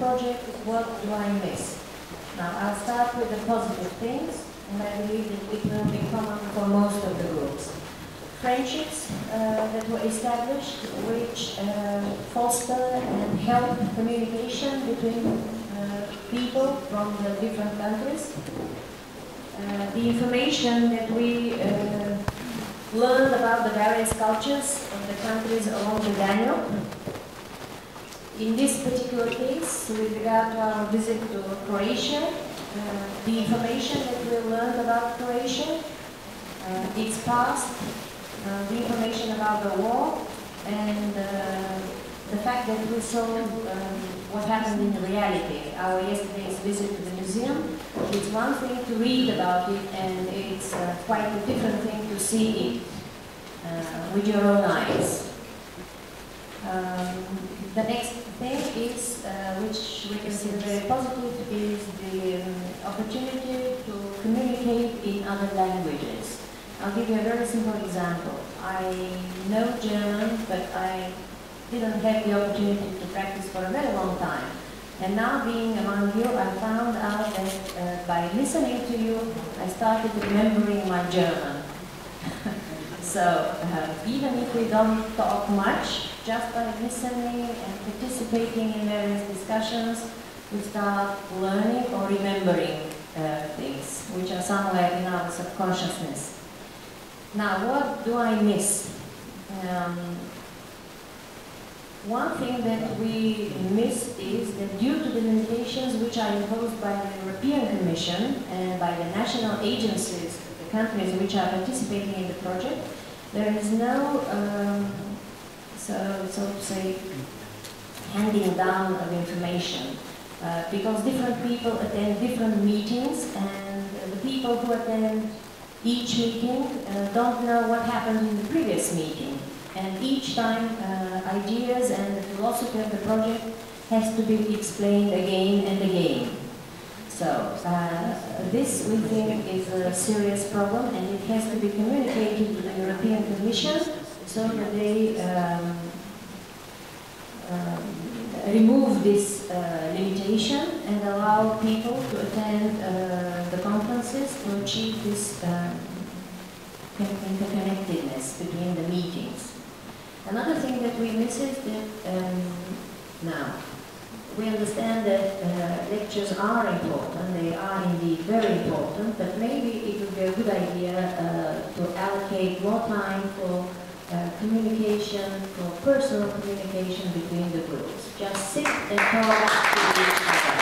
project, what do I miss? Now, I'll start with the positive things, and I believe that it will be common for most of the groups. Friendships that were established, which foster and help communication between people from the different countries. The information that we learned about the various cultures of the countries along the Danube. In this particular case, with regard to our visit to Croatia, the information that we learned about Croatia, its past, the information about the war, and the fact that we saw what happened in reality. Our yesterday's visit to the museum, it's one thing to read about it, and it's quite a different thing to see it with your own eyes. The next thing is, which we consider very positive, is the opportunity to communicate in other languages. I'll give you a very simple example. I know German, but I didn't have the opportunity to practice for a very long time. And now, being among you, I found out that by listening to you, I started remembering my German. So, even if we don't talk much, just by listening and participating in various discussions, we start learning or remembering things, which are somewhere in our subconsciousness. Now, what do I miss? One thing that we miss is that due to the limitations which are imposed by the European Commission and by the national agencies, the countries which are participating in the project, there is no, so to say, handing down of information. Because different people attend different meetings, and the people who attend each meeting don't know what happened in the previous meeting. And each time, ideas and the philosophy of the project has to be explained again and again. So, this, we think, is a serious problem, and it has to be communicated to the European Commission so that they remove this limitation and allow people to attend the conferences to achieve this interconnectedness between the meetings. Another thing that we miss is that now, we understand that lectures are important, they are indeed very important, but maybe it would be a good idea to allocate more time for communication, for personal communication between the groups. Just sit and talk to each other.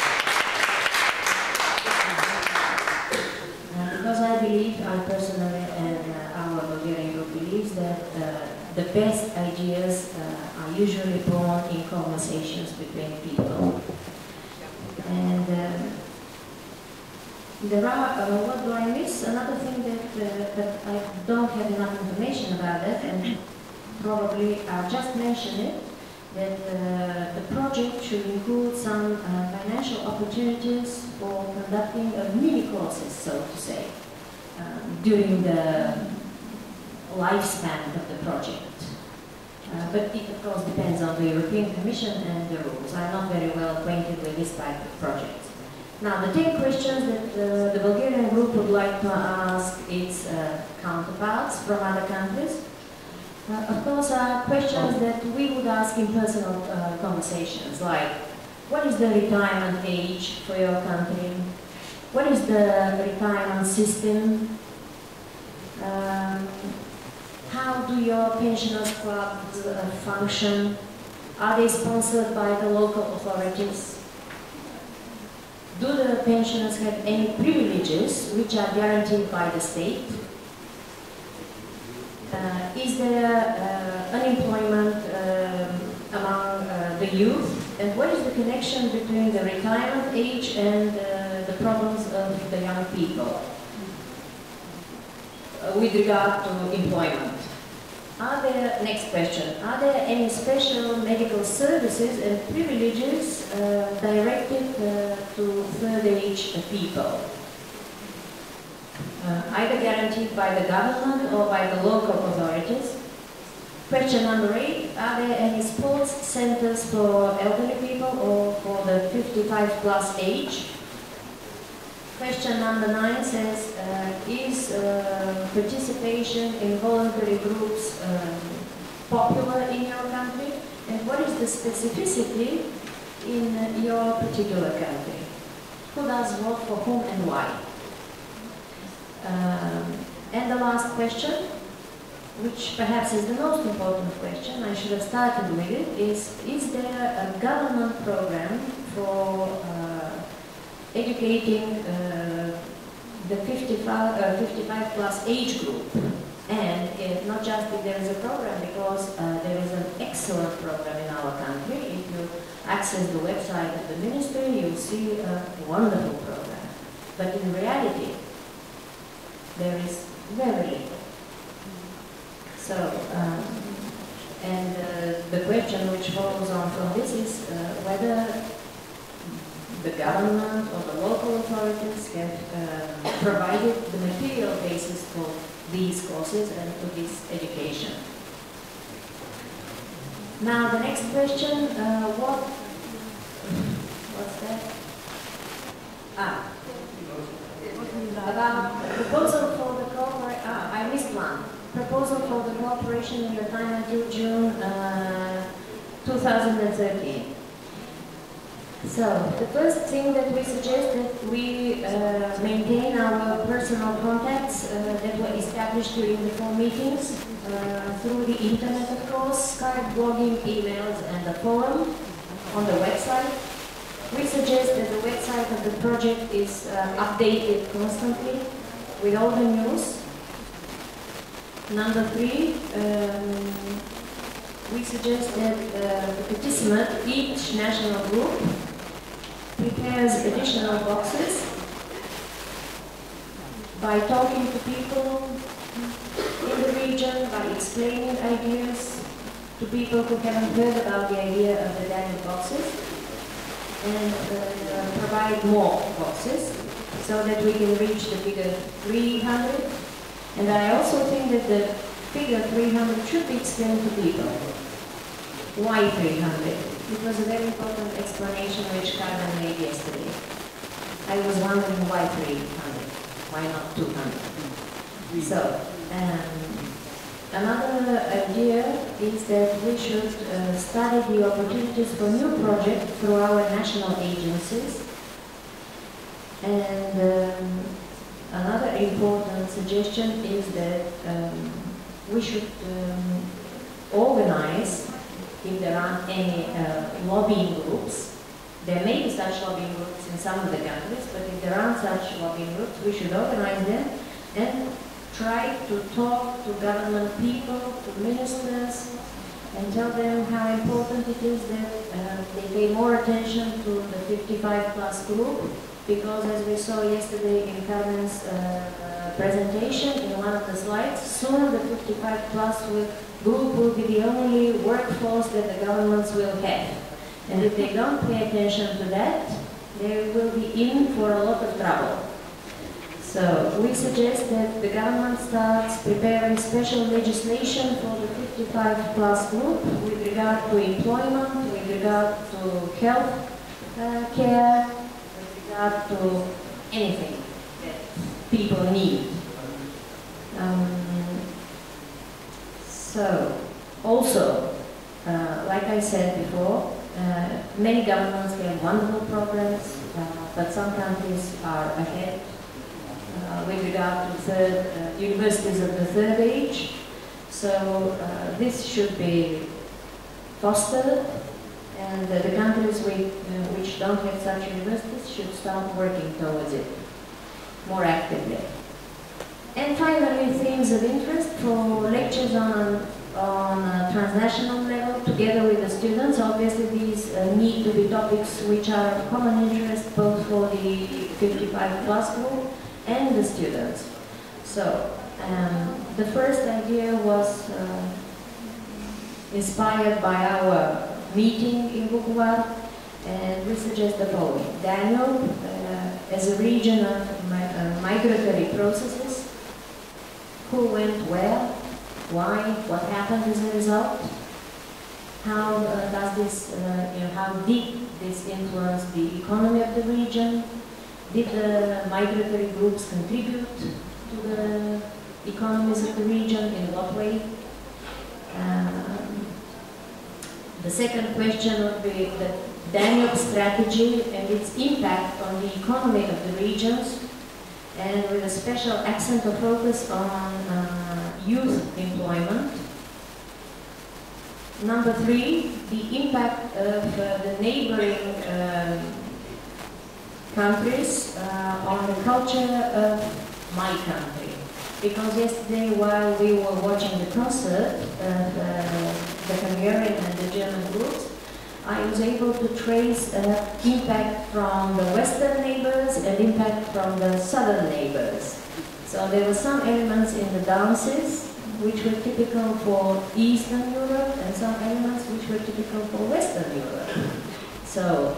Because I believe, I personally and our Bulgarian group believes that the best ideas are usually born in conversations between people. And there are, what do I miss? Another thing that I don't have enough information about that, and probably I'll just mention it, that the project should include some financial opportunities for conducting mini courses, so to say, during the lifespan of the project. But it, of course, depends on the European Commission and the rules. I'm not very well acquainted with this type of project. Now, the 10 questions that the Bulgarian group would like to ask its counterparts from other countries, of course, are questions that we would ask in personal conversations, like, what is the retirement age for your country? What is the retirement system? How do your pensioners clubs function? Are they sponsored by the local authorities? Do the pensioners have any privileges which are guaranteed by the state? Is there unemployment among the youth? And what is the connection between the retirement age and the problems of the young people with regard to employment? Are there, next question, are there any special medical services and privileges directed to third age people? Either guaranteed by the government or by the local authorities. Question number 8, are there any sports centers for elderly people or for the 55 plus age? Question number 9 says, is participation in voluntary groups popular in your country? And what is the specificity in your particular country? Who does what for whom and why? And the last question, which perhaps is the most important question, I should have started with it, is there a government program for educating the 55 plus age group? And not just if there is a program, because there is an excellent program in our country. If you access the website of the ministry, you'll see a wonderful program. But in reality, there is very little. So, the question which follows on from this is whether the government or the local authorities have provided the material basis for these courses and for this education. Now, the next question, what's that? About proposal for the cooperation, I missed one. Proposal for the cooperation in the time until June 2013. So, the first thing that we suggest that we maintain our personal contacts that were established during the 4 meetings through the internet, of course, Skype, blogging, emails, and the forum on the website. We suggest that the website of the project is updated constantly with all the news. Number 3, we suggest that the participant, each national group, prepares additional boxes by talking to people in the region, by explaining ideas to people who haven't heard about the idea of the diamond boxes, and provide more boxes so that we can reach the figure 300. And I also think that the figure 300 should be explained to people. Why 300? It was a very important explanation which Carmen made yesterday. I was wondering why 300, why not 200? So, another idea is that we should study the opportunities for new projects through our national agencies. And another important suggestion is that we should organize, if there aren't any lobbying groups. There may be such lobbying groups in some of the countries, but if there aren't such lobbying groups, we should organize them and try to talk to government people, to ministers, and tell them how important it is that they pay more attention to the 55 plus group, because as we saw yesterday in Carmen's presentation, in one of the slides, soon the 55 plus group will be the only workforce that the governments will have. And if they don't pay attention to that, they will be in for a lot of trouble. So we suggest that the government starts preparing special legislation for the 55 plus group with regard to employment, with regard to health care, with regard to anything that people need. So also, like I said before, many governments have wonderful programs, but some countries are ahead with regard to universities of the third age. So this should be fostered, and the countries which don't have such universities should start working towards it more actively. And finally, themes of interest for lectures on a transnational level together with the students. Obviously these need to be topics which are of common interest both for the 55 plus group and the students. So the first idea was inspired by our meeting in Vukovar, and we suggest the following. Danube as a region of migratory processes, who went where, why, what happened as a result. How does this, how did this influence the economy of the region? Did the migratory groups contribute to the economies of the region? In what way? The second question would be the Danube strategy and its impact on the economy of the regions, and with a special accent or focus on youth employment. Number three, the impact of the neighboring countries on the culture of my country. Because yesterday, while we were watching the concert of the Hungarian and the German groups, I was able to trace impact from the western neighbors and impact from the southern neighbors. So there were some elements in the dances which were typical for Eastern Europe and some elements which were typical for Western Europe. So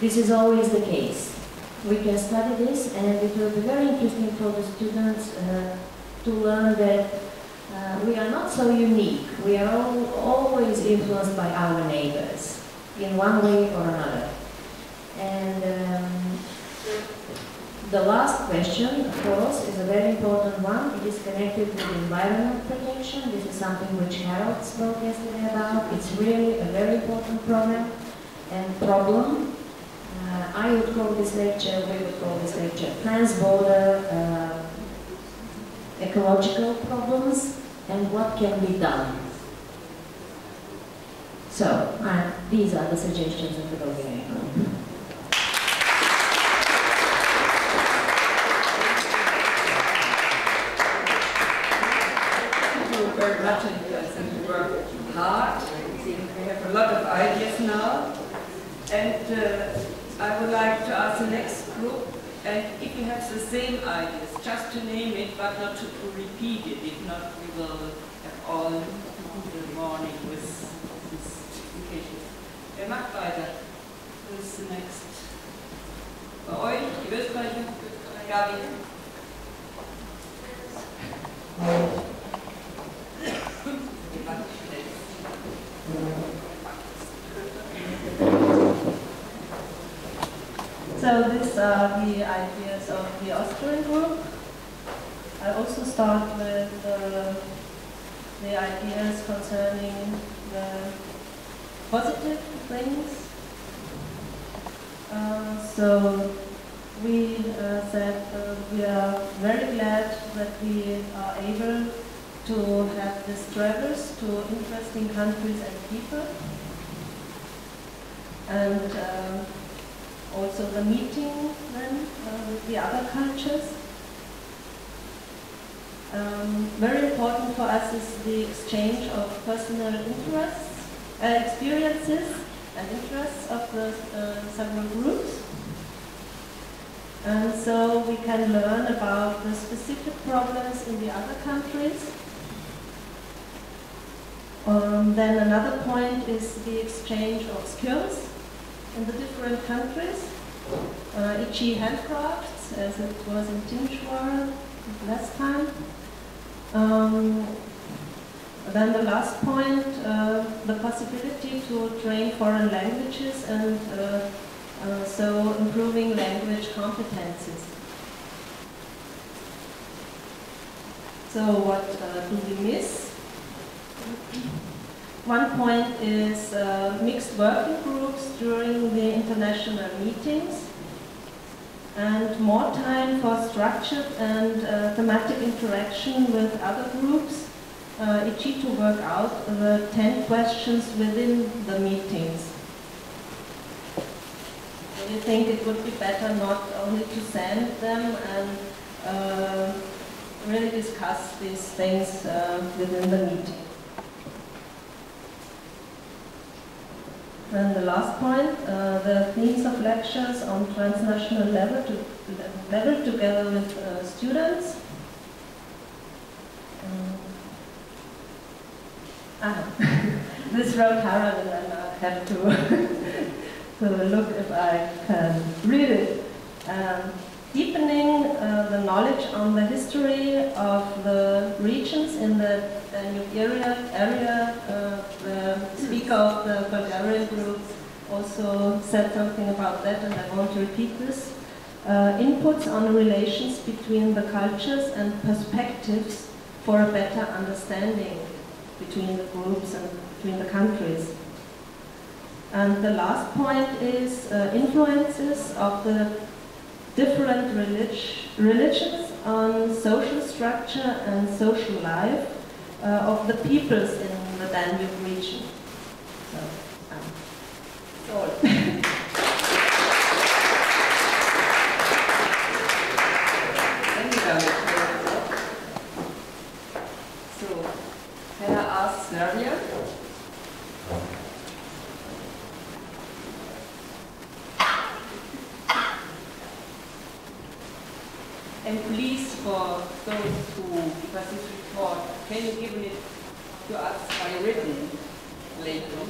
this is always the case. We can study this, and it will be very interesting for the students to learn that we are not so unique. We are always influenced by our neighbors in one way or another. And the last question, of course, is a very important one. It is connected with environment protection. This is something which Harold spoke yesterday about. It's really a very important problem and problem. I would call this lecture, we would call this lecture, Trans-Border Ecological Problems and What Can Be Done. So, these are the suggestions of the beginning. Very much, and I think we work hard. We have a lot of ideas now, and I would like to ask the next group, and if you have the same ideas, just to name it, but not to repeat it. If not, we will have all the morning with this education. Wer macht weiter? Who is the next? Bei euch, die Österreicher? Gabi. So these are the ideas of the Austrian group. I also start with the ideas concerning the positive things. So we said we are very glad that we are able to have these travels to interesting countries and people. And also the meeting then with the other cultures. Very important for us is the exchange of personal interests, experiences and interests of the several groups. And so we can learn about the specific problems in the other countries. Then another point is the exchange of skills in the different countries, e.g. handcrafts, as it was in Tinschwar last time. Then the last point, the possibility to train foreign languages and so improving language competencies. So what do we miss? One point is mixed working groups during the international meetings and more time for structured and thematic interaction with other groups, e.g. to work out the 10 questions within the meetings. Do you think it would be better not only to send them and really discuss these things within the meeting? And the last point, the themes of lectures on transnational level together with students. This wrote Harald, and I have to look if I can read it. deepening the knowledge on the history of the regions in the Danube area. The speaker of the Bulgarian group also said something about that, and I won't repeat this. Inputs on relations between the cultures and perspectives for a better understanding between the groups and between the countries. And the last point is influences of the different religions on social structure and social life of the peoples in the Danube region. So, that's all. Thank you very much. So, can I ask Nadia? And please, for those who give us this report, can you give it to us by written later?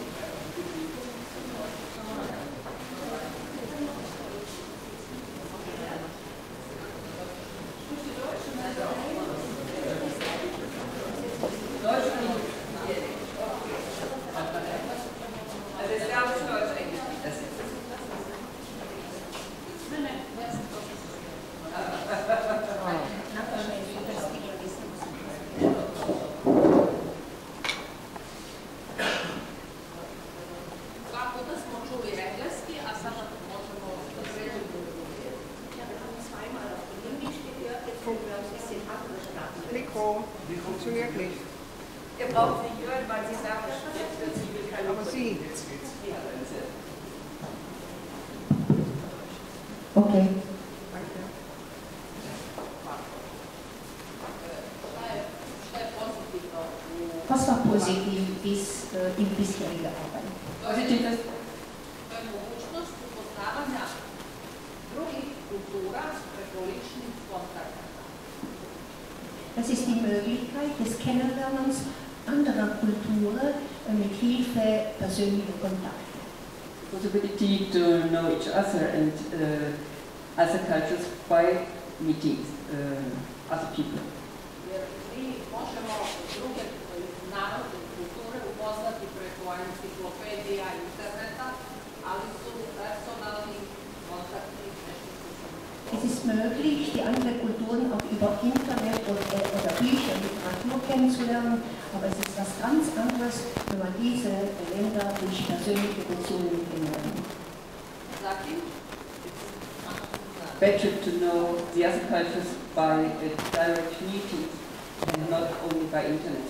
Okay. Was war positiv im bisherigen Arbeit? Positives? Das ist die Möglichkeit des Kennenlernens anderer Kulturen mit Hilfe persönlicher Kontakte. Possibility to know each other and other cultures by meeting other people. Es ist möglich, die anderen Kulturen auch über Internet oder Bücher, Literatur kennenzulernen, aber es ist was ganz anderes, wenn man diese Länder durch persönliche Beziehungen kennenlernt. Better to know the other cultures by a direct meeting and not only by internet.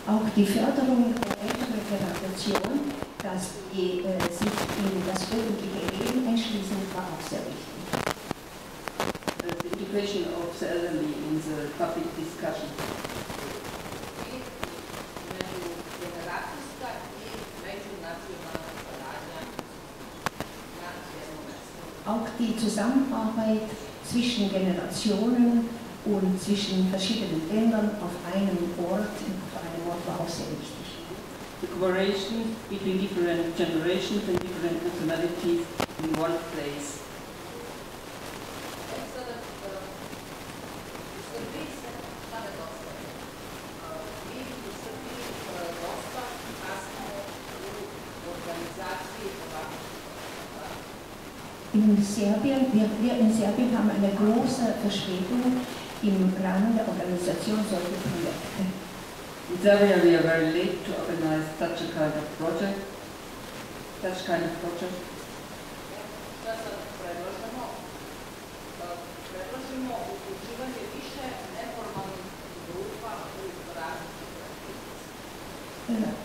Auch die Förderung der älteren Generation, dass die sich in das öffentliche Leben einschließen, war auch sehr wichtig. The integration of the elderly in the public discussion. Auch die Zusammenarbeit zwischen Generationen und zwischen verschiedenen Ländern auf einem Ort war auch sehr wichtig. The cooperation between different generations and different nationalities in one place. Wir in Serbien haben eine große Verspätung im Rahmen der Organisation solcher Projekte. In Serbia we are very late to organize such a kind of project.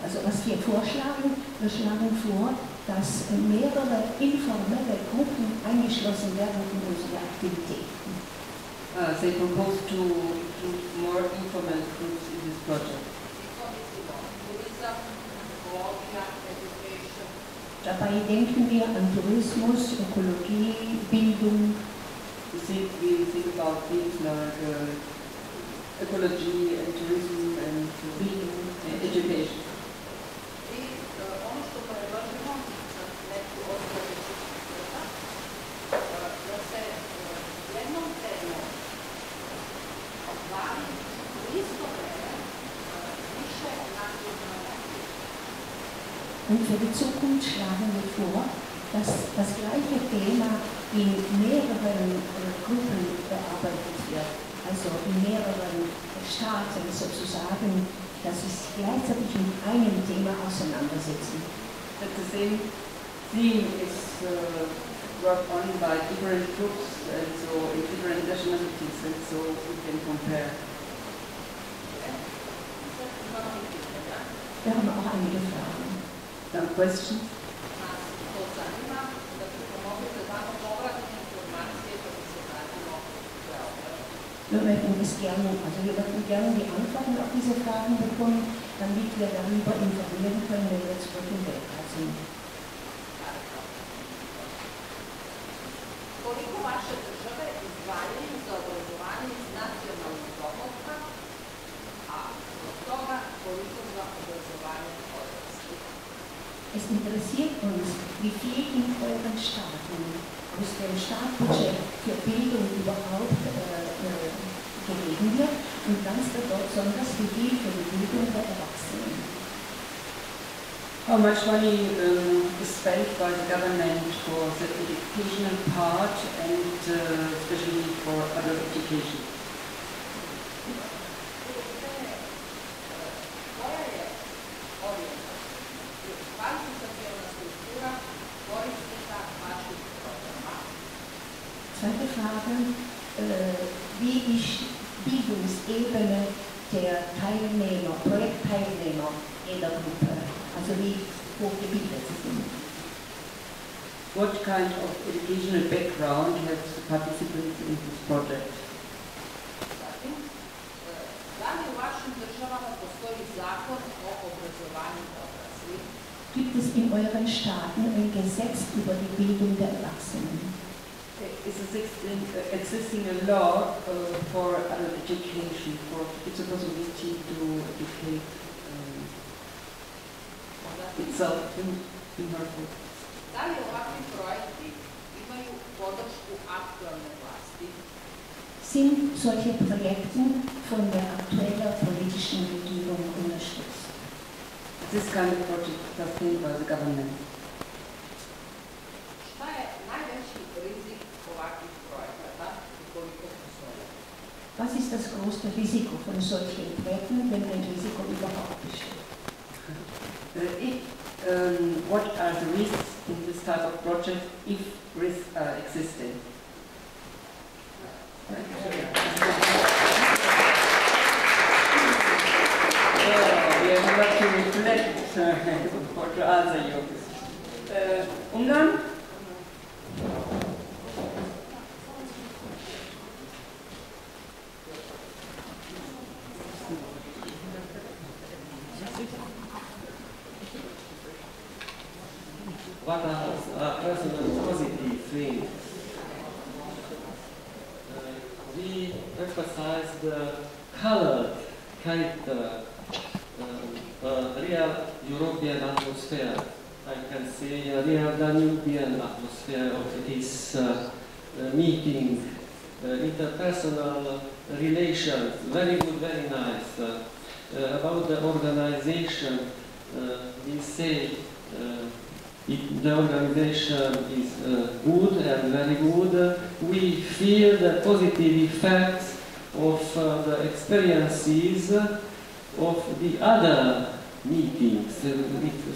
Also was wir vorschlagen, wir schlagen vor, dass mehrere informelle Gruppen eingeschlossen werden in unsere Aktivitäten. They propose to include more informal groups in this project. Dabei denken wir an Tourismus, Ökologie, Bildung. We think about things like ecology and tourism and education. Und für die Zukunft schlagen wir vor, dass das gleiche Thema in mehreren Gruppen bearbeitet wird, also in mehreren Staaten sozusagen, dass sie sich gleichzeitig mit einem Thema auseinandersetzen. That the same theme is worked on by different groups and so in different nationalities, and so we can compare. Wir haben auch einige Fragen. Some questions? Wir möchten das gerne, also wir möchten gerne die Antworten auf diese Fragen bekommen, damit wir darüber informieren können, wenn wir zurück in Belgrad sind. Koliko vaše države izdvajaju za obrazovanje iz nacionalnog dohotka, a od toga koliko za obrazovanje odraslih? Es interessiert uns, wie viel in euren Staaten aus dem Staatsbudget für Bildung überhaupt gegeben wird und ganz besonders wie viel für die Bildung der Erwachsenen. How much money is spent by the government for the educational part and especially for adult education? Zweite Frage, wie ist die Bildungsebene der Teilnehmer, Projektteilnehmer jeder Gruppe, also wie hochgebildet sie sind? What kind of educational background have the participants in this project? Gibt es in euren Staaten ein Gesetz über die Bildung der Erwachsenen? Is existing a law for adult education, for it's a possibility to educate itself in her food. Sind solche Projekte von der aktuellen politischen Regierung unterstützt? This kind of project is sustained by the government. Was ist das größte Risiko von solchen Projekten, wenn ein Risiko überhaupt besteht? What are the risks in this type of project if risks are existing? We have to reflect or to answer your question. Ungarn? What are personal positive things? We emphasize the colored character, a real European atmosphere. I can say a real Danubian atmosphere of this meeting, interpersonal relations, very good, very nice. About the organization, we say the organization is good and very good. We feel the positive effects of the experiences of the other meetings.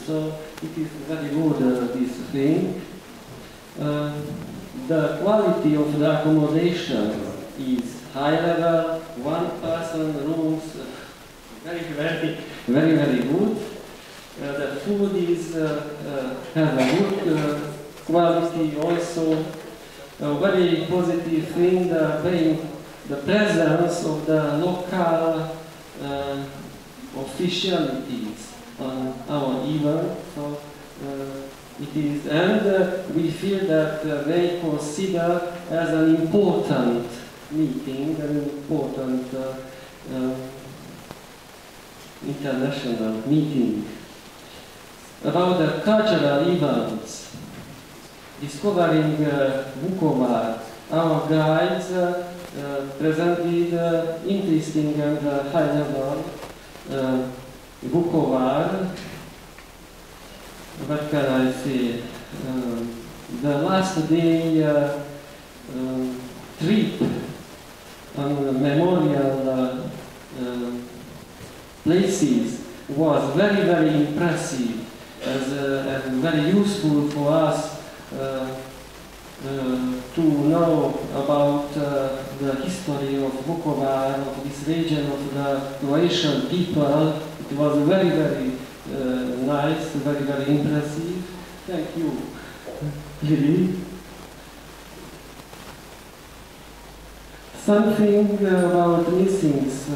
So it is very good, this thing. The quality of the accommodation is high level, one person rooms, very good. The food is have a good quality also. A very positive thing, the presence of the local officialities on our event. So it is, and we feel that they consider as an important meeting, an important international meeting about the cultural events. Discovering Vukovar, our guides presented interesting and high-level Vukovar. What can I say? The last day trip on memorial places was very, very impressive and very useful for us to know about the history of Vukovar, of this region, of the Croatian people. It was very, very nice, very, very impressive. Thank you. Really. Something about missings,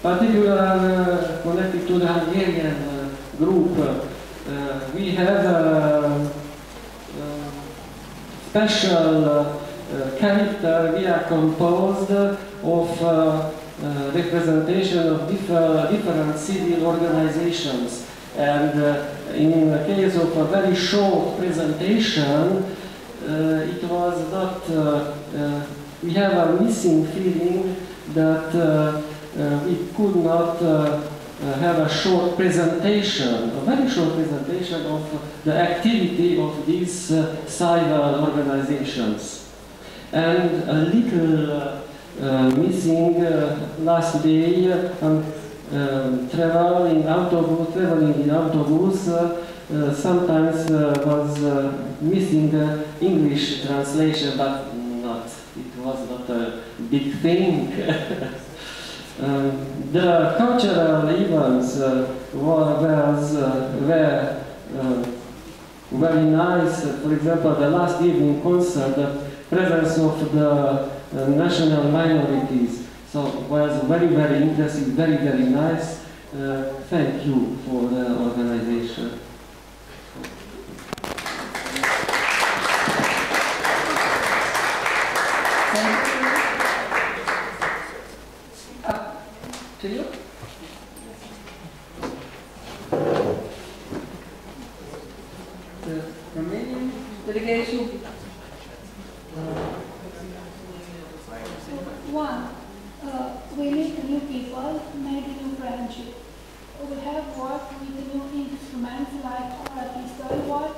particular connected to the Hungarian group. We have a special character. We are composed of representation of different civil organizations. And in the case of a very short presentation, it was not, we have a missing feeling that we could not have a short presentation, a very short presentation of the activity of these civil organizations. And a little missing last day, traveling in autobus, sometimes was missing the English translation, but not. It was not a big thing. The cultural events were very nice. For example, the last evening concert, the presence of the national minorities. So it was very, very interesting, very, very nice. Thank you for the organization. To you? The Romanian delegation. One, we meet new people, made new friendship. We have worked with new instruments like oral history work,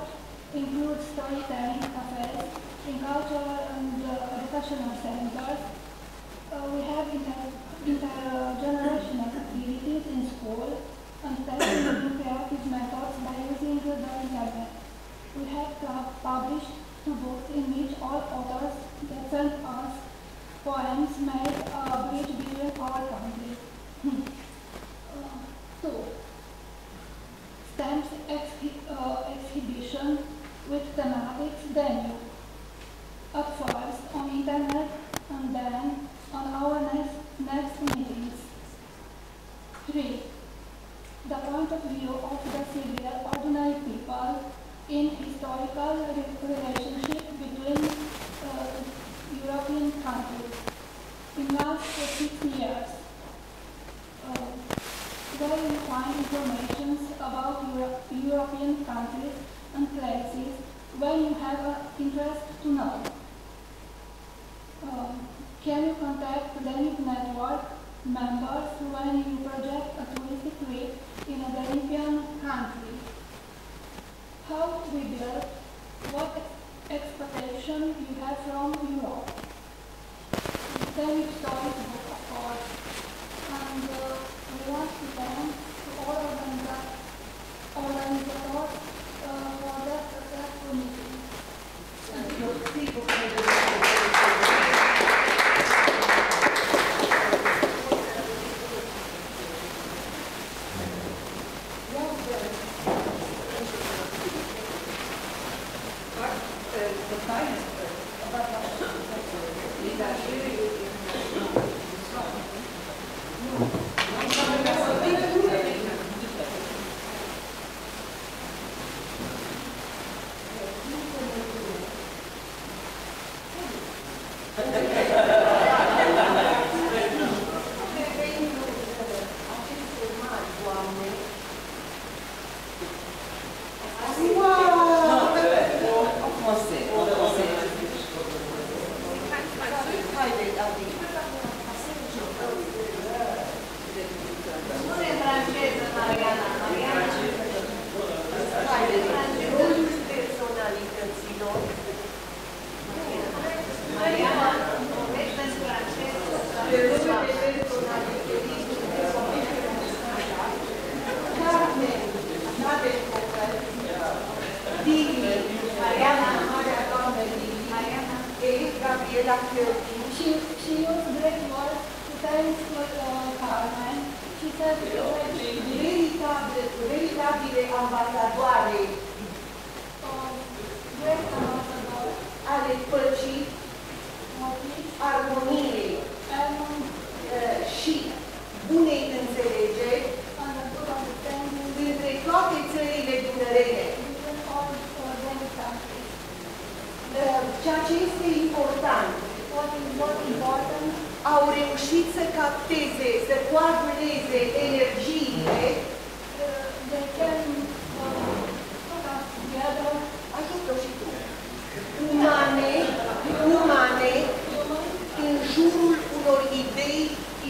includes storytelling cafes, in cultural and educational centers. We have intergenerational activities in school and testing new creative methods by using the internet. We have published 2 books in which all authors that sent us poems made a bridge between our countries. 2. Stamps exhibition with thematics venue. At first on internet and then on our next meetings. 3. The point of view of the civil ordinary people in historical relationship between European countries. In last 6 years, where we find information about European countries and places where you have an interest to know. Can you contact the network members when you project a touristic trip in a European country? How we build, what expectation you have from Europe? Then you start the book, of course. And we want to thank all organizers for that successful meeting. She used great words to thank Carmen. She said, veritabile ambasadoare great ambassador, ale păcii, armoniei și bunei înțelegeri între toate țările dunărene. Ceea ce este important, au reușit să capteze, să coaguleze energiile, ajută și tu, umane în jurul unor idei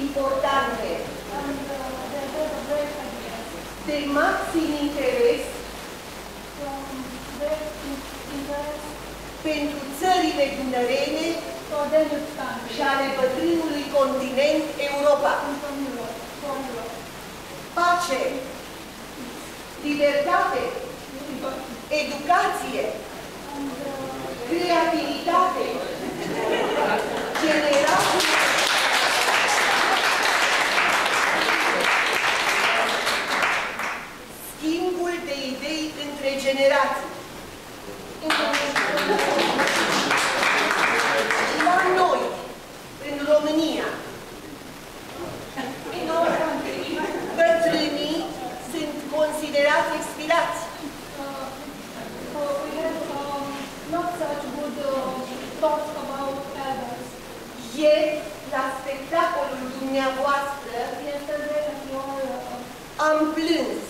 importante, de maxim interes pentru țările dunărene și ale bătrânului continent Europa. Pace, libertate, educație, creativitate, generație, schimbul de idei între generații. La noi, în România, bătrânii sunt considerați expirați. Ieri, la spectacolul dumneavoastră, am plâns.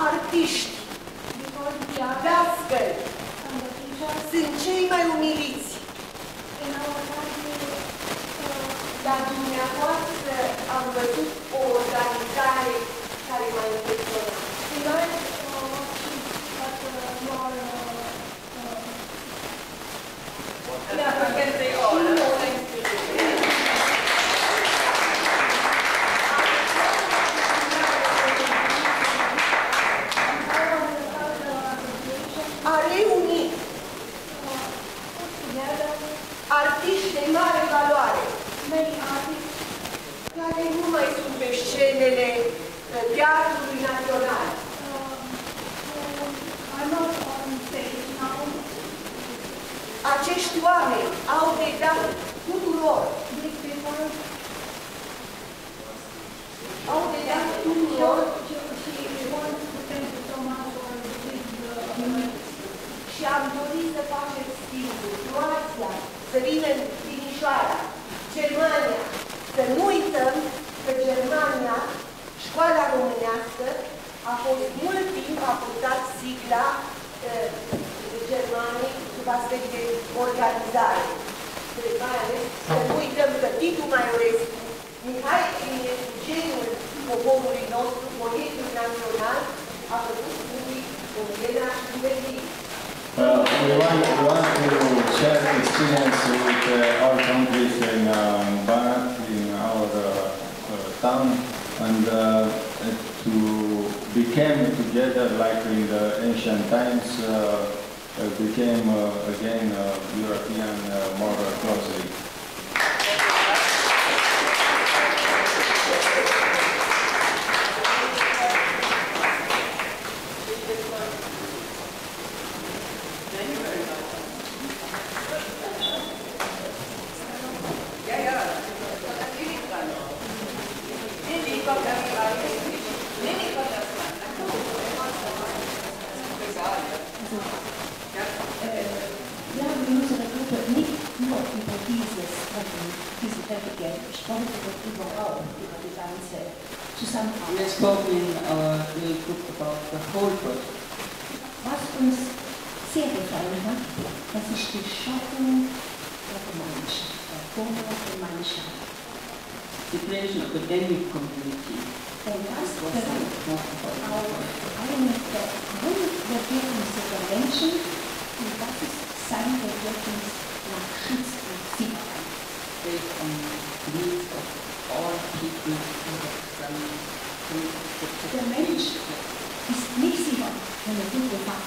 Artiști, dascăli, sunt cei mai umiliți. La dumneavoastră am văzut o organizare care m-a impresionat. A reunit artiști de mare valoare, care nu mai sunt pe scenele Teatrului Național. Acești oameni au de dat tuturor, și am dorit să facem schimbul. Croația să vină în Timișoara, Germania. Să nu uităm că Germania, școala românească, a fost mult timp a purtat sigla Germaniei sub aspect de organizare. Mai ales să nu uităm că Titu Maiorescu, Mihai Eminescu, geniul poporului nostru, poetul național, a făcut studii în Viena și în Berlin. We want to share experience with our countries in Banat, in our town, and to become together like in the ancient times, became again European more closely. We have spoken in our group about the whole project. Was uns sehr gefallen hat, das ist die Schaffung der Gemeinschaft, der Form der Gemeinschaft. The creation of the dynamic community. Und das bereitet auch eine der grundlegenden der Menschen, und das ist sein Begriff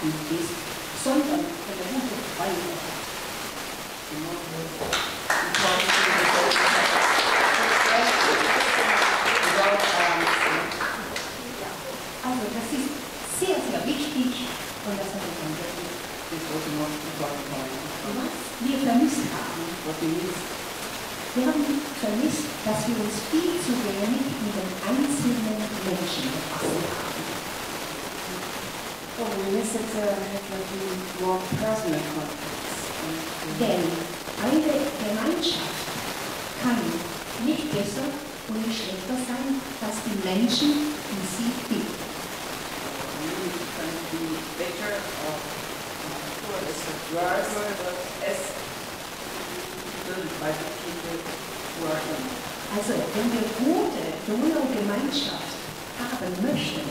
Schaffen ist, sondern eine gute Qualität hat. Also das ist sehr, sehr wichtig und das habe ich dann wirklich. Was wir vermisst haben, wir haben vermisst, dass wir uns viel zu wenig mit den einzelnen Menschen befasst haben. Oh, we miss it more personal contacts. Denn eine Gemeinschaft kann nicht besser und nicht schlechter sein als die Menschen, die sie bilden. Also, wenn wir gute Donaugemeinschaft haben möchten,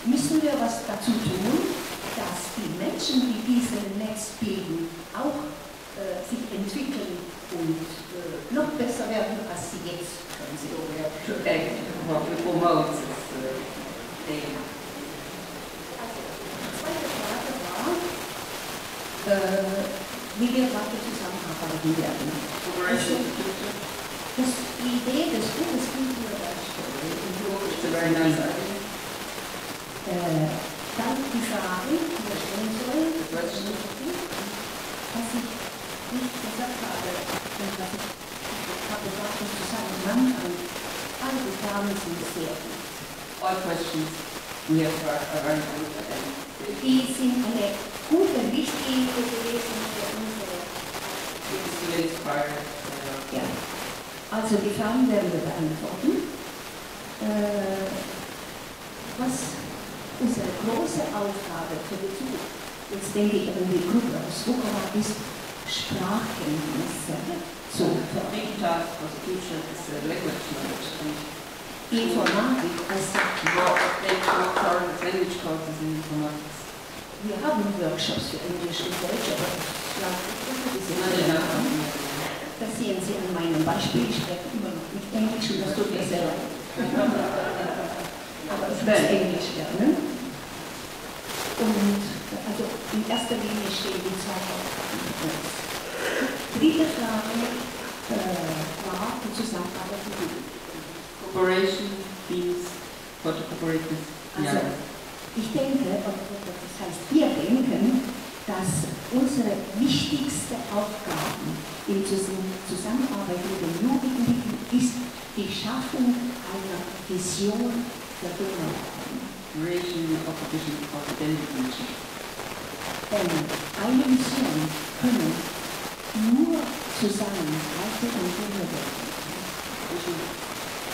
müssen wir was dazu tun, dass die Menschen, die dieses Netz bilden, auch sich entwickeln und noch besser werden, als sie jetzt schon sind. Zweite Frage war, wie wir weiter zusammenarbeiten werden. Also, die Idee des Buches dann die Fragen, die wir stellen sollen, was ich nicht gesagt habe, und was ich habe gesagt, zu sagen, am Anfang, alle die Fragen sind sehr gut. All questions we have are very good. Die sind eine gute Richtlinie gewesen für unsere. Ja. Also die Fragen werden wir beantworten. Was unsere große Aufgabe für die Zukunft, jetzt denke ich an die Gruppe aus Wukowa, ist Sprachkenntnisse zu fördern. Informatik als wir haben Workshops für Englisch und Deutsch, aber das sehen Sie an meinem Beispiel. Ich spreche immer noch nicht Englisch und das tut mir sehr leid. Aber ich will Englisch lernen. Und also in erster Linie stehen die zwei Aufgaben. Dritte Frage war die Zusammenarbeit mit Google. Cooperation means what to cooperate with. Also, ich denke, das heißt, wir denken, dass unsere wichtigste Aufgabe in Zusammenarbeit mit den Jugendlichen ist die Schaffung einer Vision der Donauregion. Creation of a vision for the Danube region. Denn eine Vision können nur zusammen Leute und Kinder werden.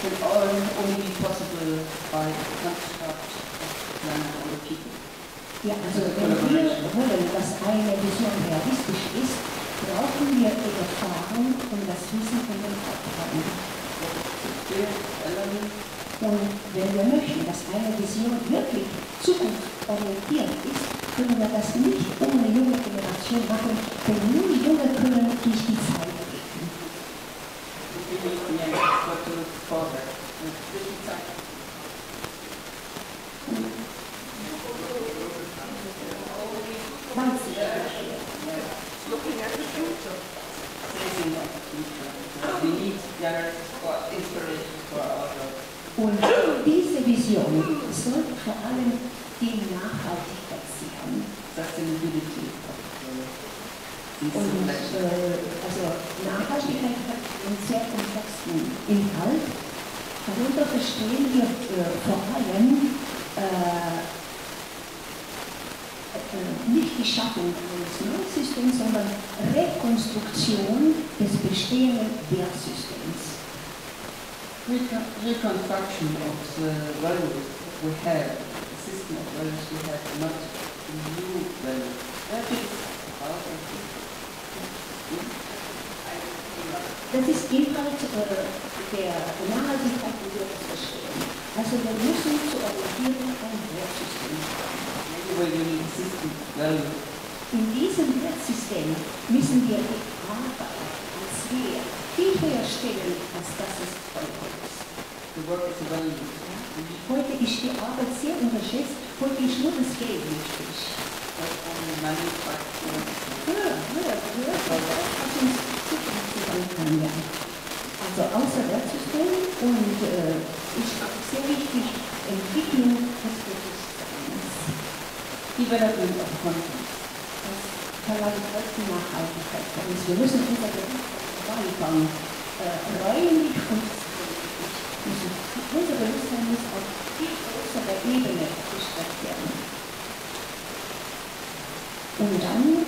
Can only be possible by construct plan of the people. Ja, also wenn wir wollen, dass eine Vision realistisch ist, brauchen wir die Erfahrung und das Wissen von den Aufgaben. Und wenn wir möchten, dass eine Vision wirklich zukunftsorientiert ist, können wir das nicht ohne junge Generation machen, denn nur die Jungen können durch die Zeit gehen. Looking at the future. We need younger inspiration for our job. Und diese Vision soll vor allem die Nachhaltigkeit sichern. Sustainability. Und also Nachhaltigkeit hat einen sehr komplexen Inhalt. Darunter verstehen wir vor allem nicht die Schaffung eines neuen Systems, sondern Rekonstruktion des bestehenden Wertsystems. Reconstruction of the values we have, the system of values we have, not new values. That is Das ist Inhalt der Nachhaltigkeit, wie wir das verstehen. Also wir müssen zur Orientierung ein Wertsystem haben. In diesem Wertsystem müssen wir die Arbeit als Wert viel höher stellen, als das es heute ist. Heute ist die Arbeit sehr unterschätzt, heute ist nur das Geld wichtig. Also außer Wertesystem und ist auch sehr wichtig, Entwicklung des Bewusstseins. Development of Conscience. Das verlangt trotzdem Nachhaltigkeit von uns. Wir müssen unser Bewusstsein erweitern, räumlich und sachlich. Unser Bewusstsein muss auf viel größerer Ebene gestreckt werden. Und dann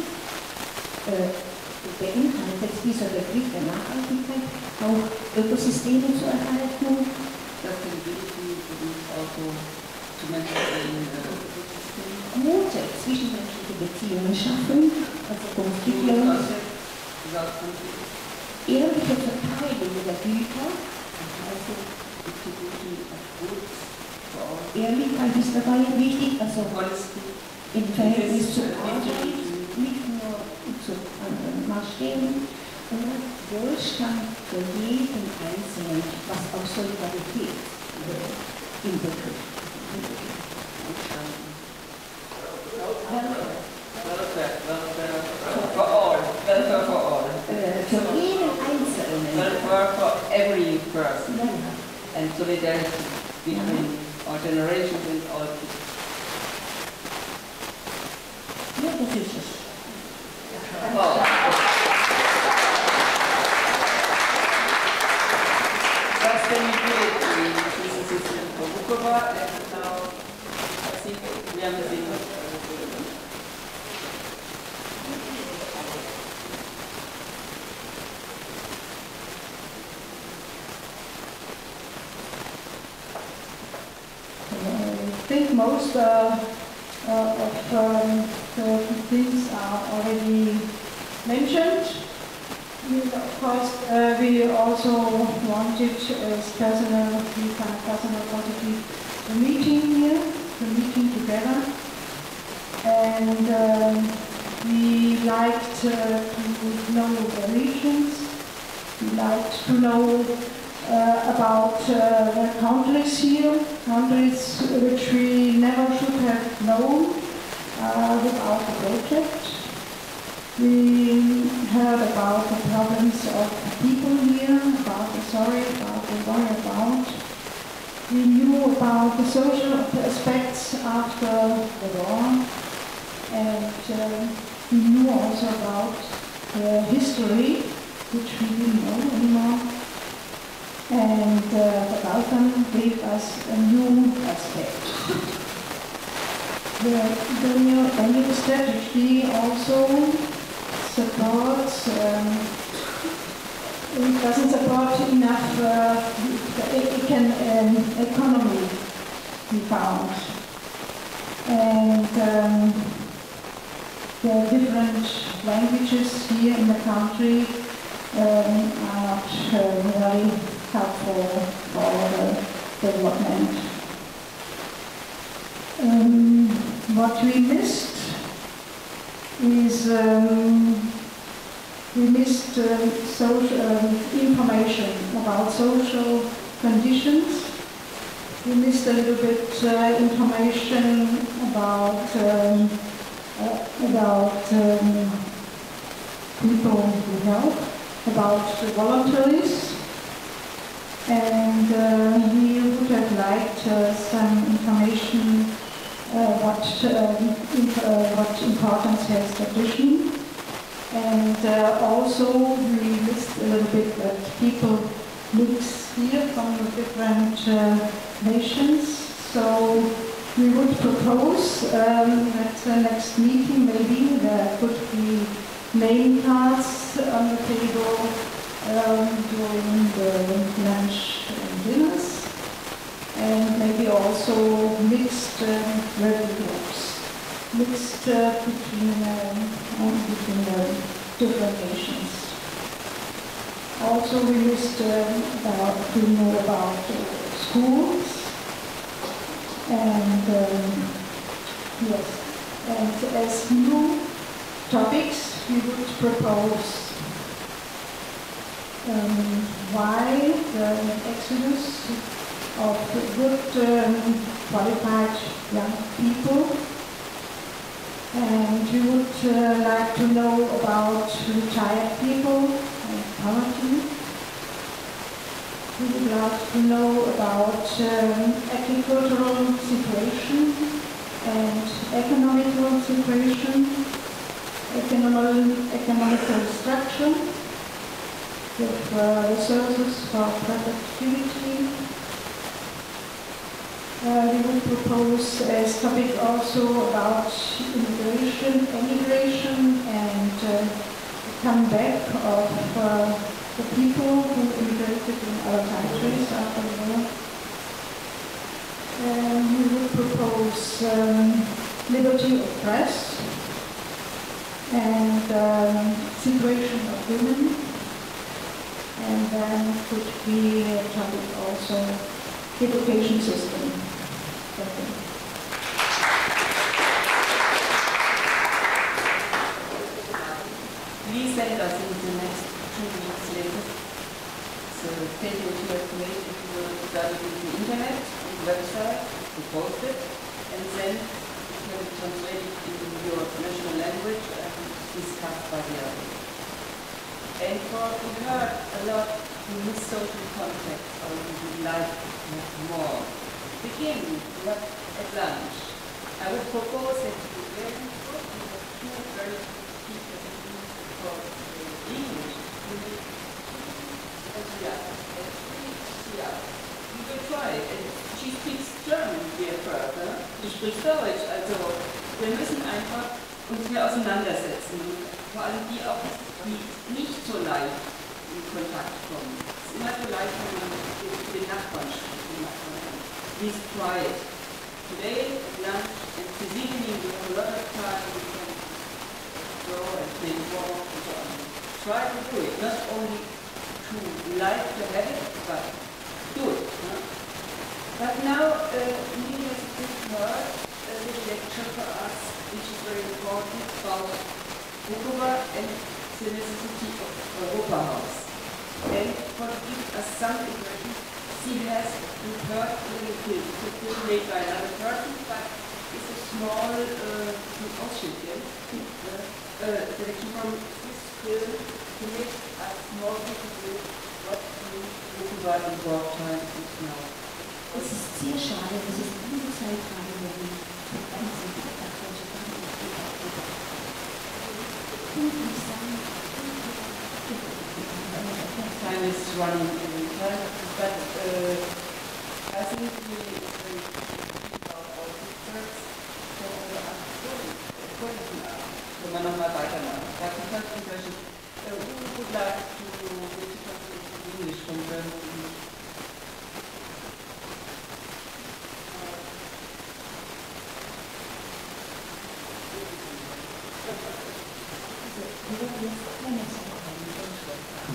beinhaltet dieser Begriff der Nachhaltigkeit auch Ökosysteme zur Erhaltung. Gute zwischenmenschliche Beziehungen schaffen, also konfliktlos. Ehrliche Verteilung der Güter, also Ehrlichkeit ist dabei wichtig, also im Verhältnis zur Arbeit, nicht nur zu anderen Maßstäben, und Wohlstand für jeden Einzelnen, was auch Solidarität im Begriff. Welfare for all. Für jeden Einzelnen. Welfare for every person. And solidarity between our generations and all people. Ja, das ist es. That's the utility. This is for Bukova, and now I think we have the I think most of the things are already mentioned. Of course, we also wanted as personal positive a meeting here, the meeting together, and we liked to know the regions. We liked to know about the countries here, countries which we never should have known without the project. We heard about the problems of people here, about the story, about the worry about. We knew about the social aspects after the war, and we knew also about the history, which we didn't know anymore. And the Balkan gave us a new aspect. The new strategy also supports, it doesn't support enough, it can economy be found. And the different languages here in the country are not very helpful for the development. What we missed is we missed social information about social conditions. We missed a little bit information about people who help, about the voluntaries. And we would have liked some information what importance has tradition. And also we missed a little bit that people mix here from the different nations. So we would propose at the next meeting maybe there could be main cards on the table during the lunch and dinners, and maybe also mixed groups, mixed between the different nations. Also, we missed to know about schools, and yes, and as new topics, we would propose why the exodus of good qualified young people And we would like to know about retired people and poverty. We would like to know about agricultural situation and economical situation, economical structure, with resources for productivity. We would propose as topic also about immigration, emigration, and the comeback of the people who immigrated in our countries after the war. We would propose liberty of press and situation of women, and then could be a topic also education system. Please send us in the next 2 weeks later. So take what you have made if you will study it in the internet, on the website, to post it, and then you can translate it in your national language and discussed by the others. And we heard a lot we miss social contact, or we would like to have more. Begin not at lunch. I would propose that you very good. We have 2 very good speakers for English. We will try it. And she speaks German, dear Frau. Sie spricht Deutsch. Also wir müssen einfach uns mehr auseinandersetzen. Vor allem die auch, die nicht so leicht in Kontakt kommen. Es ist immer so leicht, wenn man mit den Nachbarn spricht. Please try it. Today, at lunch, and this evening, we have a lot of time. We can go and play walk and so on. Try to do it, not only to like to have it, but do it. No? But now, Nina has just heard a little lecture for us, which is very important, about Bukova and the necessity of Europa House. And for to give us some impression, she has heard a little film. It's a film made by another person, but it's a small Ausschnitt here. Selection from this film to make us more visible what we look about in wartime is now. Es ist sehr schade, dass es diese Zeit gerade wo wir ganz sind, dass solche Sachen Time is running in time, but I think we about all pictures for the question. Wenn man nochmal weitermachen. That's the first impression. Who would like to translate English from German?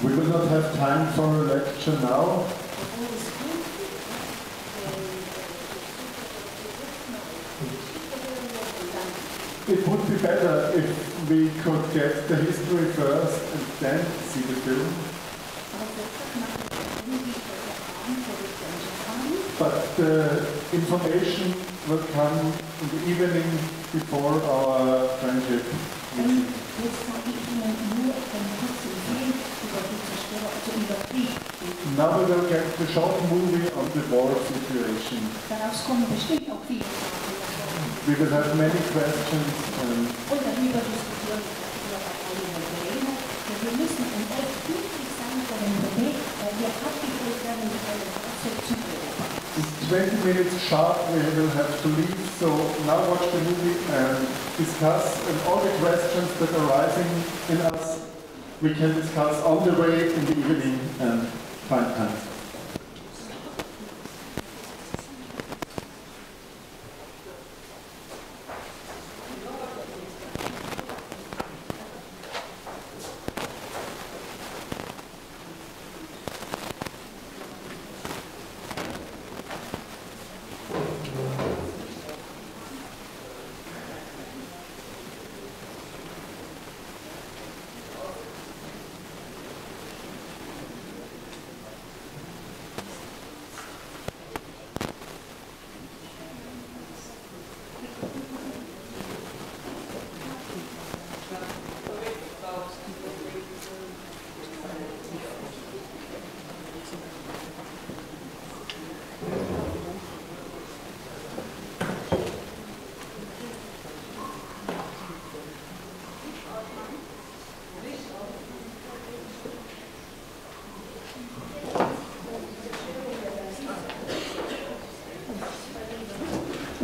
We will not have time for a lecture now. It would be better if we could get the history first and then see the film. But the information will come in the evening before our friendship meeting. Now we will get the short movie on the war situation. We will have many questions. It's 20 minutes sharp, we will have to leave, so now watch the movie and discuss, and all the questions that are rising in us, we can discuss on the way in the evening and find time.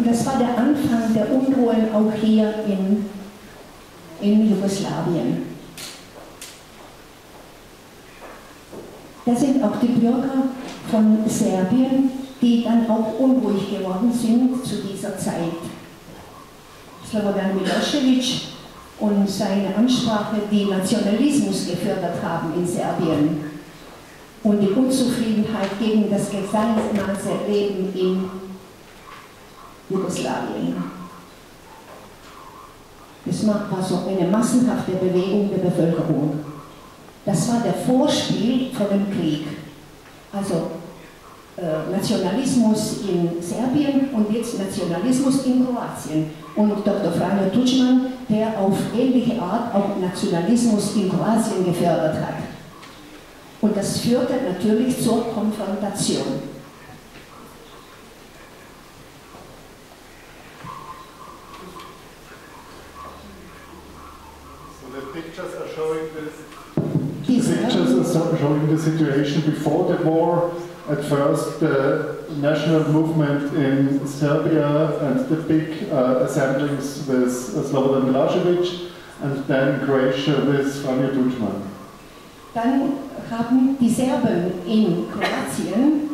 Und das war der Anfang der Unruhen auch hier in Jugoslawien. Da sind auch die Bürger von Serbien, die dann auch unruhig geworden sind zu dieser Zeit. Slobodan Milosevic und seine Ansprache, die Nationalismus gefördert haben in Serbien und die Unzufriedenheit gegen das gemeinsame Leben in Jugoslawien. Das war so eine massenhafte Bewegung der Bevölkerung. Das war der Vorspiel vor dem Krieg. Also Nationalismus in Serbien und jetzt Nationalismus in Kroatien. Und Dr. Franjo Tuđman, der auf ähnliche Art auch Nationalismus in Kroatien gefördert hat. Und das führte natürlich zur Konfrontation. The pictures are showing the situation before the war. At first, the national movement in Serbia and the big assemblies with Slobodan Milosevic, and then Croatia with Franjo Tuđman. Dann haben die Serben in Kroatien,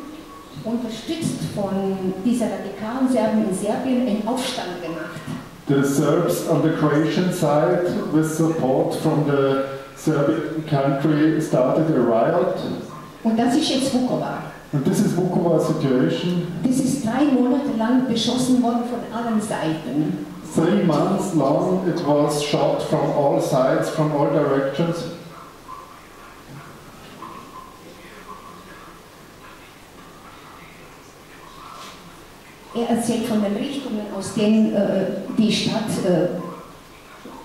unterstützt von dieser radikalen Serben in Serbien, einen Aufstand gemacht. The Serbs on the Croatian side, with support from the Serbian country, started a riot. Und das ist jetzt Vukovar. And this is Vukovar situation. Das ist 3 Monate lang beschossen worden von allen Seiten. 3 months long it was shot from all sides, from all directions. Er erzählt von den Richtungen, aus denen die Stadt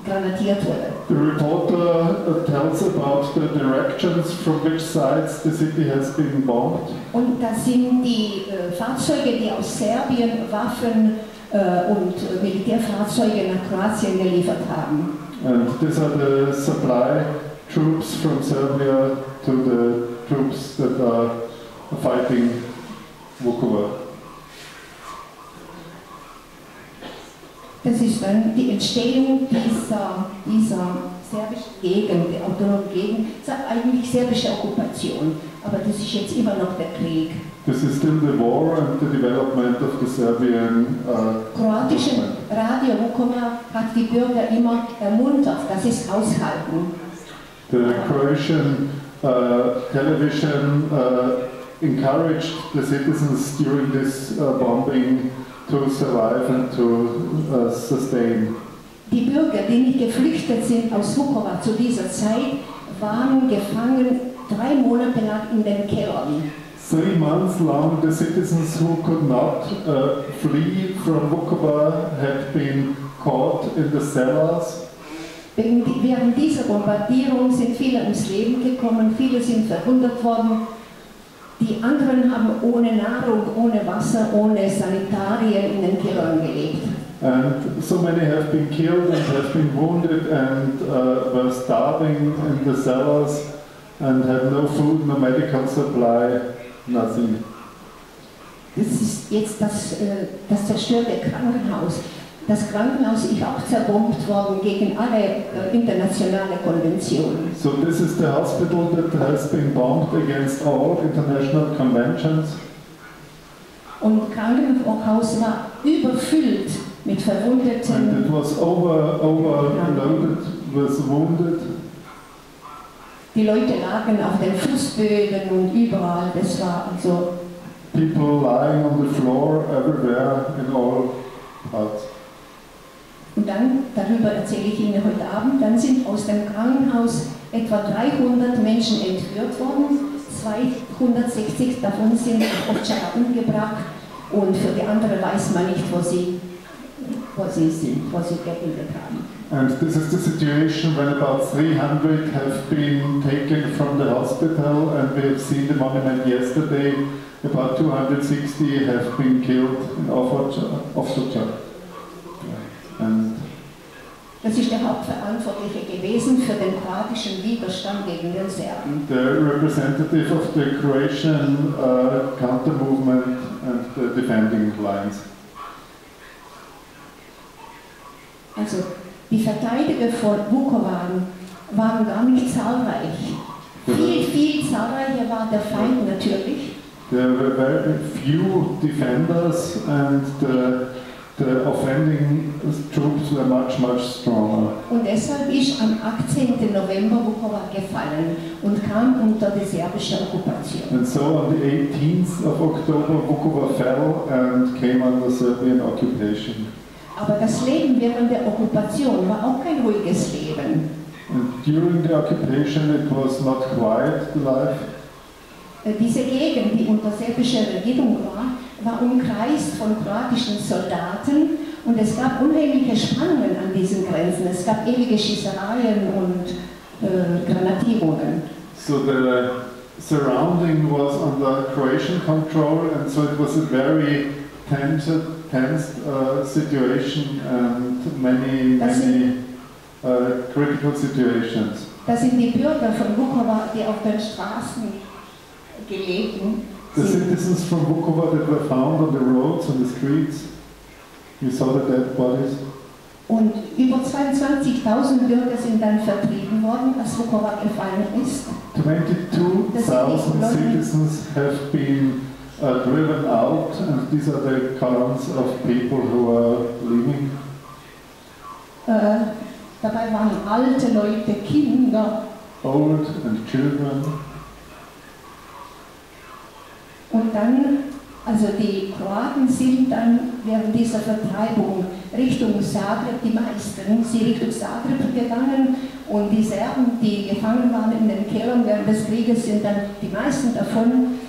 granatiert wurde. The reporter tells about the directions from which sides the city has been bombed. Und das sind die Fahrzeuge, die aus Serbien Waffen und Militärfahrzeuge nach Kroatien geliefert haben. And these are the supply troops from Serbia to the troops that are fighting Vukovar. Das ist dann die Entstehung dieser serbischen Gegend, der autonomen Gegend. Das ist eigentlich serbische Okkupation, aber das ist jetzt immer noch der Krieg. This is still the war and the development of the Serbian Kroatische Radio Vukovar hat die Bürger immer ermuntert, dass sie es aushalten. The Croatian television encouraged the citizens during this bombing to survive and to sustain. Die Bürger, die nicht geflüchtet sind aus Vukovar zu dieser Zeit, waren gefangen 3 Monate lang in den Kellern. 3 months long, the citizens who could not flee from Vukovar had been caught in the cellars. Während dieser Bombardierung sind viele ums Leben gekommen, viele sind verwundet worden. Die anderen haben ohne Nahrung, ohne Wasser, ohne Sanitarien in den Kellern gelebt. And so many have been killed and have been wounded and were starving in the cellars and had no food, no medical supply, nothing. Das ist jetzt das zerstörte Krankenhaus. Das Krankenhaus ist auch zerbombt worden gegen alle internationale Konventionen. So this is the hospital that has been bombed against all international conventions. Und Krankenhaus war überfüllt mit Verwundeten. And it was overloaded with wounded. Die Leute lagen auf den Fußböden und überall. Das war also. People lying on the floor everywhere in all parts. Und dann, darüber erzähle ich Ihnen heute Abend, dann sind aus dem Krankenhaus etwa 300 Menschen entführt worden, 260 davon sind nach Ovčara umgebracht und für die anderen weiß man nicht, wo sie sind, wo sie geendet haben. And this is the situation when about 300 have been taken from the hospital, and we have seen the monument yesterday, about 260 have been killed in Ovčar. Das ist der Hauptverantwortliche gewesen für den kroatischen Widerstand gegen den Serben. The representative of the Croatian counter movement and the defending lines. Also die Verteidiger von Vukovar waren gar nicht zahlreich. Viel zahlreicher war der Feind natürlich. There were very few defenders and the offending troops were much stronger. Und deshalb ist am 18. November Vukovar gefallen und kam unter die serbische Okkupation. And so on the 18th of October Vukovar fell and came under Serbian occupation. Aber das Leben während der Okkupation war auch kein ruhiges Leben. And during the occupation it was not quiet, the life. Diese Gegend, die unter serbischer Regierung war umkreist von kroatischen Soldaten und es gab unheimliche Spannungen an diesen Grenzen. Es gab ewige Schießereien und Granatierungen. So the surrounding was under Croatian control, and so it was a very tense situation and many critical situations. Das sind die Bürger von Vukovar, die auf den Straßen gelegen The sind. citizens from Vukovar that were found on the roads, on the streets, you saw the dead bodies. Und über 22.000 Bürger sind dann vertrieben worden, als Vukovar gefallen ist. 22,000 citizens have been driven out, and these are the columns of people who are leaving. Dabei waren alte Leute, Kinder. Old and children. Und dann, also die Kroaten sind dann während dieser Vertreibung Richtung Zagreb, die meisten, sind Richtung Zagreb gegangen und die Serben, die gefangen waren in den Kellern während des Krieges, sind dann die meisten davon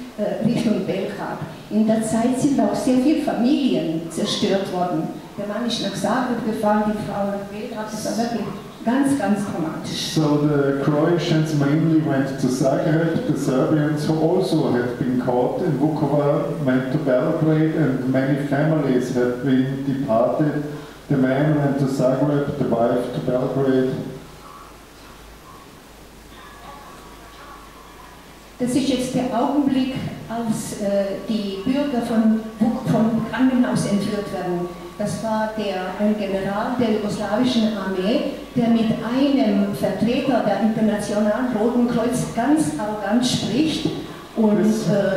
Richtung Belgrad. In der Zeit sind auch sehr viele Familien zerstört worden. Der Mann ist nach Zagreb gefahren, die Frau nach Belgrad. Das war wirklich ganz dramatisch. So the Croatians mainly went to Zagreb. The Serbians, who also had been caught in Vukovar, went to Belgrade, and many families had been departed. The man went to Zagreb, the wife to Belgrade. Das ist jetzt der Augenblick, als die Bürger vom Krankenhaus entführt werden. Das war ein General der jugoslawischen Armee, der mit einem Vertreter der Internationalen Roten Kreuz ganz arrogant spricht und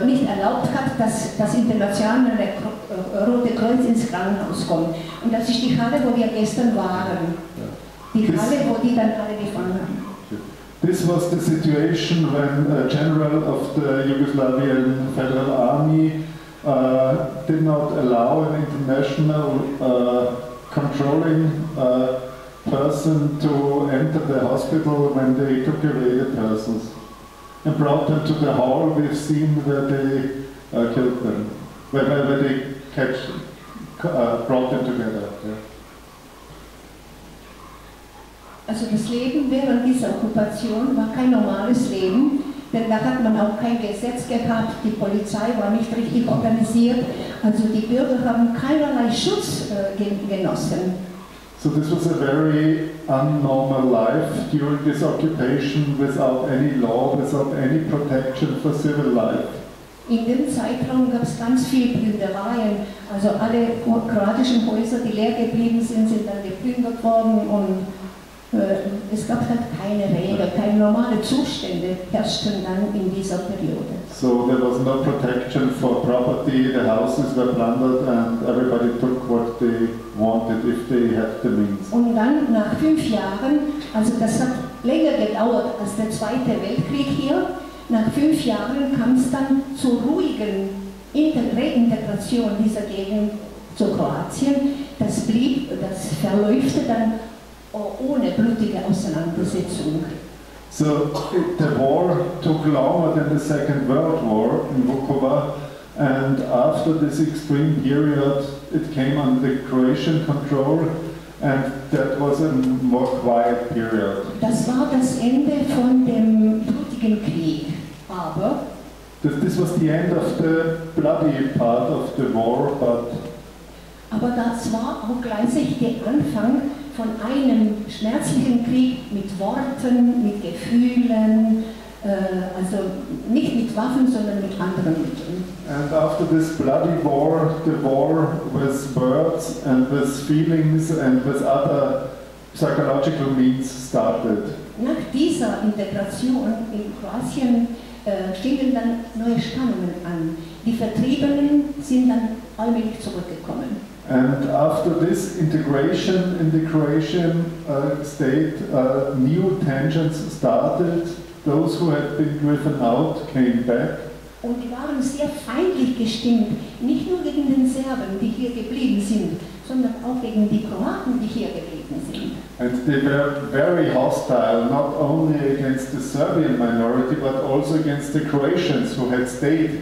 nicht erlaubt hat, dass das Internationale Rote Kreuz ins Krankenhaus kommt. Und das ist die Halle, wo wir gestern waren. Die Halle, wo die dann alle gefangen haben. This was the situation when a general of the Yugoslavian Federal Army did not allow an international controlling person to enter the hospital when they took away the persons and brought them to the hall. We've seen where they killed them, where they brought them together. Yeah. Also das Leben während dieser Okkupation war kein normales Leben, denn da hat man auch kein Gesetz gehabt, die Polizei war nicht richtig organisiert, also die Bürger haben keinerlei Schutz genossen. So this was a very unnormal life during this occupation, without any law, without any protection for civil life. In dem Zeitraum gab es ganz viele Plündereien, also alle kroatischen Häuser, die leer geblieben sind, sind dann geplündert worden und es gab halt keine Regeln, keine normalen Zustände herrschten dann in dieser Periode. So there was no protection for property, the houses were plundered and everybody took what they wanted if they had the means. Und dann nach 5 Jahren, also das hat länger gedauert als der Zweite Weltkrieg hier, nach 5 Jahren kam es dann zur ruhigen Reintegration dieser Gegend zu Kroatien. Das verläufte dann ohne blutige Auseinandersetzung. So the war took longer than the Second World War in Vukovar, and after this extreme period it came under the Croatian control, and that was a more quiet period. Das war das Ende von dem blutigen Krieg, aber this was the end of the bloody part of the war, aber das war auch gleichzeitig der Anfang von einem schmerzlichen Krieg mit Worten, mit Gefühlen, Also nicht mit Waffen, sondern mit anderen Mitteln. And after this bloody war, the war with words and with feelings and with other psychological means started. Nach dieser Integration in Kroatien fingen dann neue Spannungen an. Die Vertriebenen sind dann allmählich zurückgekommen. And after this integration in the Croatian state, new tensions started. Those who had been driven out came back. Und die waren sehr feindlich gestimmt, nicht nur gegen den Serben, die hier geblieben sind, sondern auch gegen die Kroaten, die hier geblieben sind. And they were very hostile, not only against the Serbian minority, but also against the Croatians who had stayed.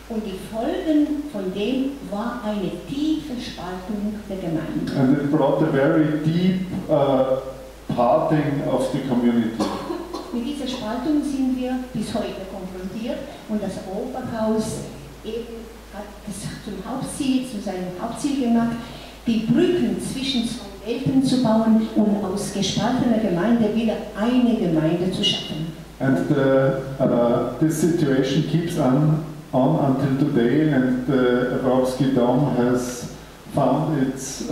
Und die Folgen von dem war eine tiefe Spaltung der Gemeinde. And it brought a very deep parting of the community. Mit dieser Spaltung sind wir bis heute konfrontiert und das Oberhaus eben hat es zu seinem Hauptziel gemacht, die Brücken zwischen zwei Welten zu bauen und aus gespaltener Gemeinde wieder eine Gemeinde zu schaffen. And this situation keeps on until today, and the Evropski Dom has found its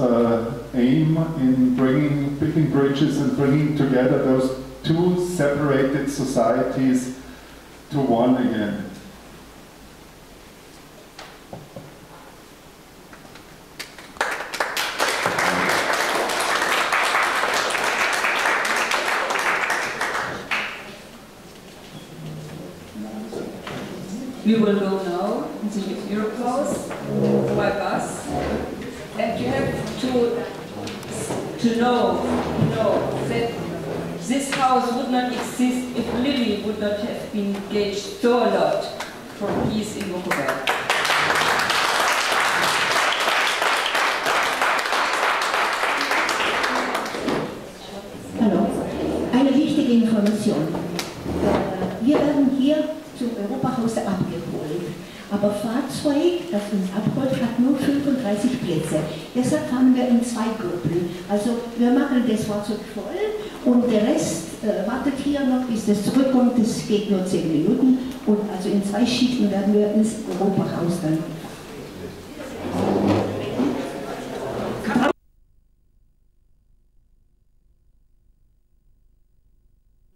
aim in building bridges and bringing together those two separated societies to one again. We will go now into the Europe House by bus, and you have to know that this house would not exist if Lily would not have been engaged so a lot for peace in Vukovar. Hallo, eine wichtige Information. Wir werden hier zum Europahaus abgeholt, aber Fahrzeug, das uns abholt, hat nur 35 Plätze. Deshalb fahren wir in zwei Gruppen. Also wir machen das Fahrzeug voll und der Rest wartet hier noch, bis das zurückkommt. Das geht nur 10 Minuten und also in zwei Schichten werden wir ins Europahaus dann